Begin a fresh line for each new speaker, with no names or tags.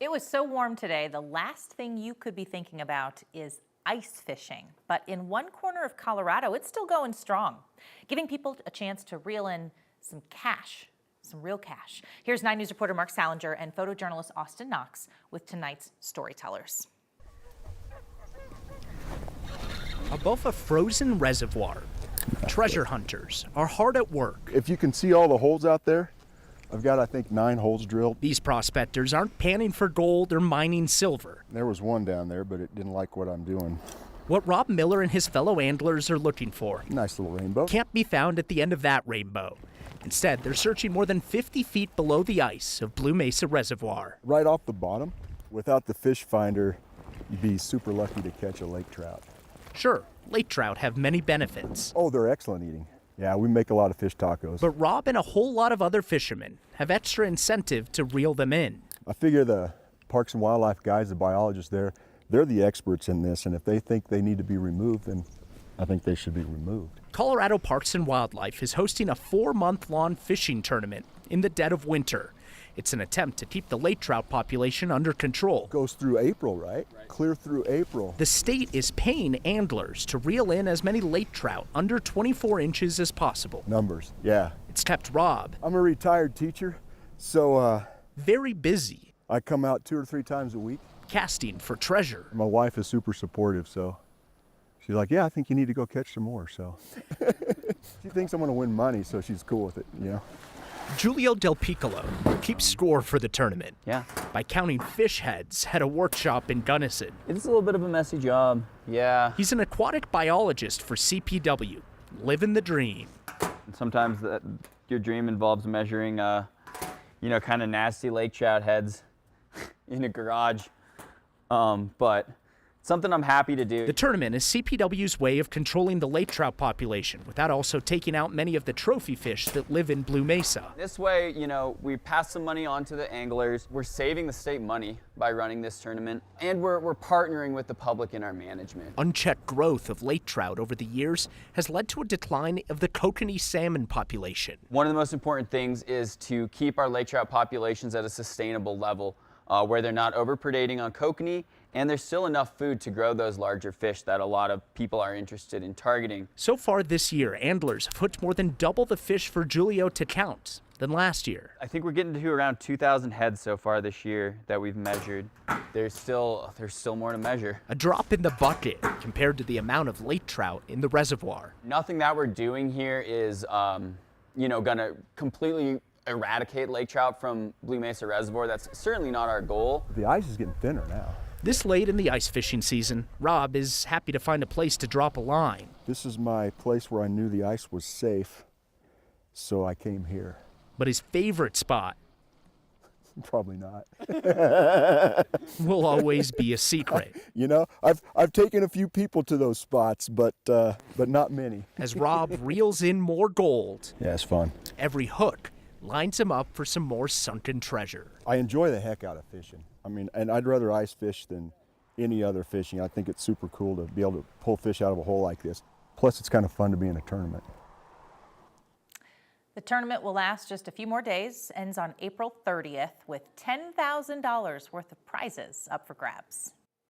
It was so warm today, the last thing you could be thinking about is ice fishing. But in one corner of Colorado, it's still going strong, giving people a chance to reel in some cash, some real cash. Here's 9 News reporter Mark Salinger and photojournalist Austin Knox with tonight's storytellers.
Above a frozen reservoir, treasure hunters are hard at work.
If you can see all the holes out there, I've got, I think, 9 holes drilled.
These prospectors aren't panning for gold or mining silver.
There was one down there, but it didn't like what I'm doing.
What Rob Miller and his fellow anglers are looking for
Nice little rainbow.
can't be found at the end of that rainbow. Instead, they're searching more than 50 feet below the ice of Blue Mesa Reservoir.
Right off the bottom, without the fish finder, you'd be super lucky to catch a lake trout.
Sure, lake trout have many benefits.
Oh, they're excellent eating. Yeah, we make a lot of fish tacos.
But Rob and a whole lot of other fishermen have extra incentive to reel them in.
I figure the Parks and Wildlife guys, the biologists there, they're the experts in this, and if they think they need to be removed, then I think they should be removed.
Colorado Parks and Wildlife is hosting a 4-month-long fishing tournament in the dead of winter. It's an attempt to keep the lake trout population under control.
Goes through April, right? Clear through April.
The state is paying anglers to reel in as many lake trout under 24 inches as possible.
Numbers, yeah.
It's kept Rob
I'm a retired teacher, so
very busy
I come out 2 or 3 times a week.
casting for treasure.
My wife is super supportive, so she's like, yeah, I think you need to go catch some more, so. She thinks I'm gonna win money, so she's cool with it, you know?
Julio Del Piccolo keeps score for the tournament.
Yeah.
By counting fish heads at a workshop in Gunnison.
It's a little bit of a messy job. Yeah.
He's an aquatic biologist for CPW, living the dream.
Sometimes your dream involves measuring, kind of nasty lake trout heads in a garage. But something I'm happy to do.
The tournament is CPW's way of controlling the lake trout population without also taking out many of the trophy fish that live in Blue Mesa.
This way, we pass some money on to the anglers. We're saving the state money by running this tournament, and we're partnering with the public in our management.
Unchecked growth of lake trout over the years has led to a decline of the kokanee salmon population.
One of the most important things is to keep our lake trout populations at a sustainable level where they're not overpredating on kokanee, and there's still enough food to grow those larger fish that a lot of people are interested in targeting.
So far this year, anglers have hooked more than double the fish for Julio to count than last year.
I think we're getting to around 2,000 heads so far this year that we've measured. There's still more to measure.
A drop in the bucket compared to the amount of lake trout in the reservoir.
Nothing that we're doing here is, gonna completely eradicate lake trout from Blue Mesa Reservoir. That's certainly not our goal.
The ice is getting thinner now.
This late in the ice fishing season, Rob is happy to find a place to drop a line.
This is my place where I knew the ice was safe, so I came here.
But his favorite spot
Probably not.
will always be a secret.
I've taken a few people to those spots, but not many.
As Rob reels in more gold,
Yeah, it's fun.
every hook lines him up for some more sunken treasure.
I enjoy the heck out of fishing. And I'd rather ice fish than any other fishing. I think it's super cool to be able to pull fish out of a hole like this. Plus, it's kind of fun to be in a tournament.
The tournament will last just a few more days, ends on April 30th with $10,000 worth of prizes up for grabs.